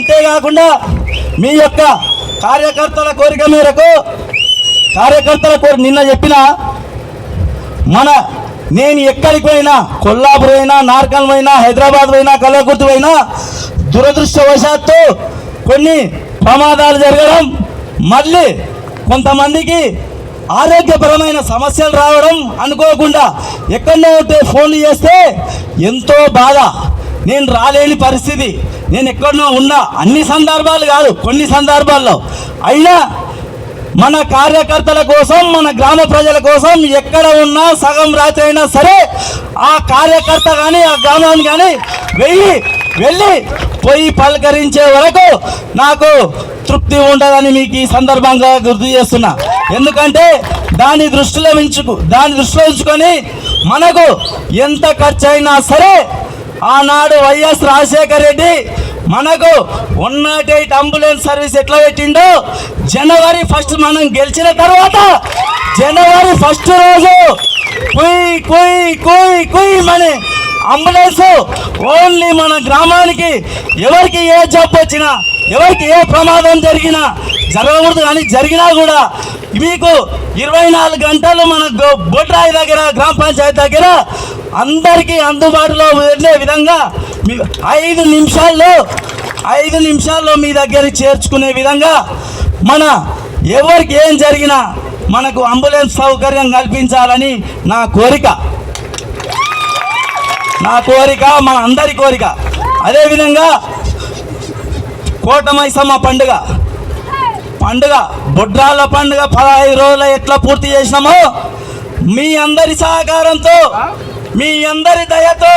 అంతేకాకుండా మీ యొక్క కార్యకర్తల కోరిక మేరకు నిన్న చెప్పిన నేను ఎక్కడికి పోయినా, కొల్లాపూర్ పోయినా, నార్కల్ పోయినా, హైదరాబాద్ పోయినా, కల్వకుర్తి పోయినా దురదృష్టవశాత్తు కొన్ని ప్రమాదాలు జరగడం, మళ్ళీ కొంతమందికి ఆరోగ్యపరమైన సమస్యలు రావడం, అనుకోకుండా ఎక్కడో ఫోన్లు చేస్తే ఎంతో బాధ. నేను రాలేని పరిస్థితి, నేను ఎక్కడనో ఉన్నా, అన్ని సందర్భాలు కాదు, కొన్ని సందర్భాల్లో అయినా మన కార్యకర్తల కోసం, మన గ్రామ ప్రజల కోసం ఎక్కడ ఉన్నా సగం రాత్రి అయినా సరే ఆ కార్యకర్త కానీ ఆ గ్రామాన్ని కానీ వెళ్ళి పోయి పలకరించే వరకు నాకు తృప్తి ఉండదని మీకు ఈ సందర్భంగా గుర్తు చేస్తున్నా. ఎందుకంటే దాన్ని దృష్టిలో ఉంచుకొని మనకు ఎంత ఖర్చు అయినా సరే ఆనాడు వైఎస్ రాజశేఖర రెడ్డి మనకు 108 అంబులెన్స్ సర్వీస్ ఎట్లా పెట్టిండో, జనవరి 1 మనం గెలిచిన తర్వాత జనవరి 1 రోజు కుయ్ మని అంబులెన్స్ ఓన్లీ మన గ్రామానికి ఎవరికి ఏ జబ్బు వచ్చినా, ఎవరికి ఏ ప్రమాదం జరిగినా, జరగకూడదు కానీ జరిగినా కూడా మీకు 24 గంటలు మన బొడ్రాయి దగ్గర గ్రామ పంచాయతీ దగ్గర అందరికీ అందుబాటులో వెళ్ళే విధంగా 5 నిమిషాల్లో మీ దగ్గరికి చేర్చుకునే విధంగా మన ఎవరికి ఏం జరిగినా మనకు అంబులెన్స్ సౌకర్యం కల్పించాలని నా కోరిక, మన అందరి కోరిక. అదేవిధంగా కోటమైసమ్మ పండుగ బొడ్రాల పండుగ 15 రోజులు ఎట్లా పూర్తి చేసినామో మీ అందరి సహకారంతో, మీ అందరి దయతో,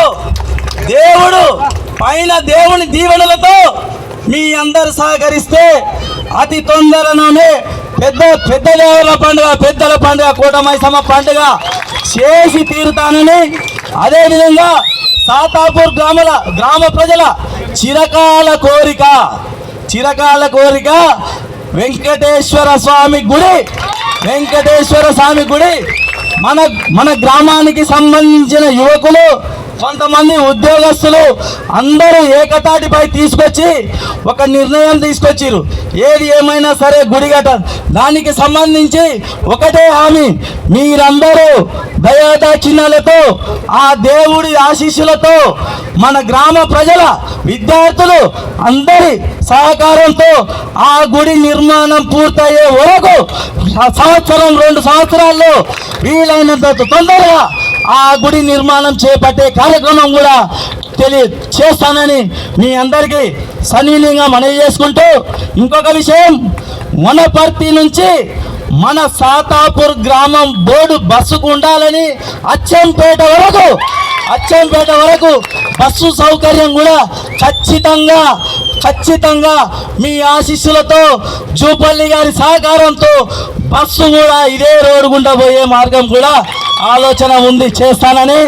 దేవుని దీవెనలతో మీ అందరు సహకరిస్తే అతి తొందరలోనే పెద్దల పండుగ కోటమైసమ్మ పండుగ చేసి తీరుతానని, అదేవిధంగా సాతాపూర్ గ్రామ ప్రజల చిరకాల కోరిక వెంకటేశ్వర స్వామి గుడి మన గ్రామానికి సంబంధించిన యువకులు, కొంతమంది ఉద్యోగస్తులు అందరూ ఏకతాటిపై తీసుకొచ్చి ఒక నిర్ణయం తీసుకొచ్చిరు. ఏది ఏమైనా సరే గుడి దానికి సంబంధించి ఒకటే హామీ, మీరందరూ దయాదాక్షిణ్యాలతో ఆ దేవుడి ఆశీస్సులతో మన గ్రామ ప్రజల విద్యార్థులు అందరి సహకారంతో ఆ గుడి నిర్మాణం పూర్తయ్యే వరకు 1-2 సంవత్సరాల్లో వీలైనంత తొందరగా ఆ గుడి నిర్మాణం చేపట్టే కార్యక్రమం కూడా చేస్తానని మీ అందరికీ సవినయంగా మనవి చేసుకుంటూ, ఇంకొక విషయం, వనపర్తి నుంచి మన సాతాపూర్ గ్రామం బోర్డు బస్సుకు ఉండాలని అచ్చంపేట వరకు బస్సు సౌకర్యం కూడా ఖచ్చితంగా మీ ఆశీస్సులతో, జూపల్లి గారి సహకారంతో బస్సు కూడా ఇదే రోడ్డు గుండా పోయే మార్గం కూడా ఆలోచన ఉంది, చేస్తానని.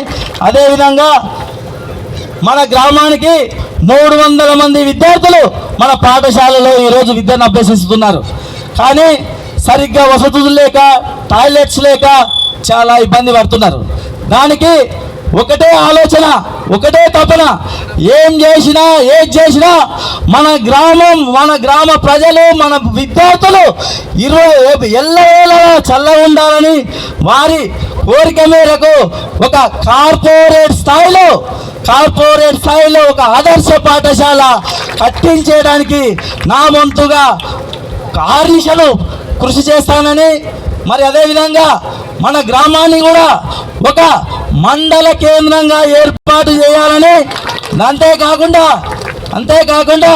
అదేవిధంగా మన గ్రామానికి 300 మంది విద్యార్థులు మన పాఠశాలలో ఈరోజు విద్యను అభ్యసిస్తున్నారు. కానీ సరిగ్గా వసతులు లేక, టాయిలెట్స్ లేక చాలా ఇబ్బంది పడుతున్నారు. దానికి ఒకటే ఆలోచన, ఒకటే తపన, ఏది చేసినా మన గ్రామ ప్రజలు, మన విద్యార్థులు ఎల్లవేళలా చల్లగా ఉండాలని వారి కోరిక మేరకు ఒక కార్పొరేట్ స్థాయిలో ఒక ఆదర్శ పాఠశాల కట్టించేయడానికి నా వంతుగా కార్నిషలు కృషి చేస్తానని, మరి అదేవిధంగా మన గ్రామాన్ని కూడా ఒక మండల కేంద్రంగా ఏర్పాటు చేయాలని, అంతేకాకుండా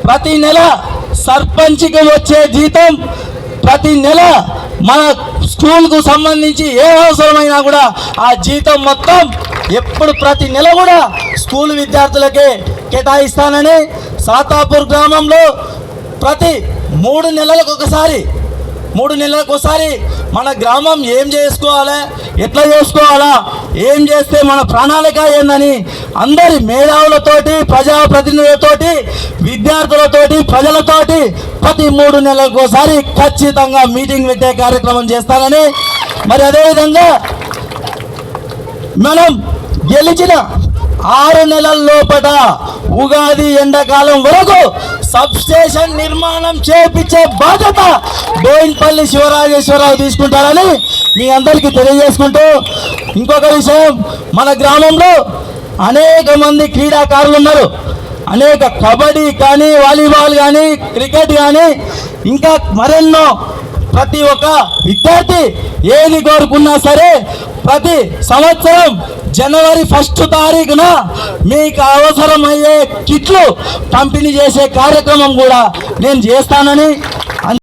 ప్రతి నెల సర్పంచ్కి వచ్చే జీతం, ప్రతి నెల మన స్కూల్కు సంబంధించి ఏ అవసరమైనా కూడా ఆ జీతం మొత్తం ప్రతి నెల కూడా స్కూల్ విద్యార్థులకే కేటాయిస్తానని, సాతాపూర్ గ్రామంలో ప్రతి 3 నెలలకు ఒకసారి మన గ్రామం ఏం చేసుకోవాలి, ఎట్లా చేసుకోవాలా, ఏం చేస్తే మన ప్రణాళిక ఏందని అందరి మేధావులతోటి, ప్రజాప్రతినిధులతోటి, విద్యార్థులతోటి, ప్రజలతోటి ప్రతి 3 నెలలకు ఒకసారి ఖచ్చితంగా మీటింగ్ పెట్టే కార్యక్రమం చేస్తానని, మరి అదేవిధంగా మనం గెలిచిన 6 నెలల లోపల ఉగాది ఎండాకాలం వరకు సబ్ స్టేషన్ నిర్మాణం చేపించే బాధ్యత బోయిన్పల్లి శివరాజేశ్వరరావు తీసుకుంటారని మీ అందరికీ తెలియజేసుకుంటూ, ఇంకొక విషయం, మన గ్రామంలో అనేక మంది క్రీడాకారులు ఉన్నారు. అనేక కబడ్డీ కానీ, వాలీబాల్ కానీ, క్రికెట్ కానీ, ఇంకా మరెన్నో. ప్రతి ఒక్క విద్యార్థి ఏది కోరుకున్నా సరే ప్రతి సంవత్సరం జనవరి 1 తారీఖున మీకు అవసరమయ్యే కిట్లు పంపిణీ చేసే కార్యక్రమం కూడా నేను చేస్తానని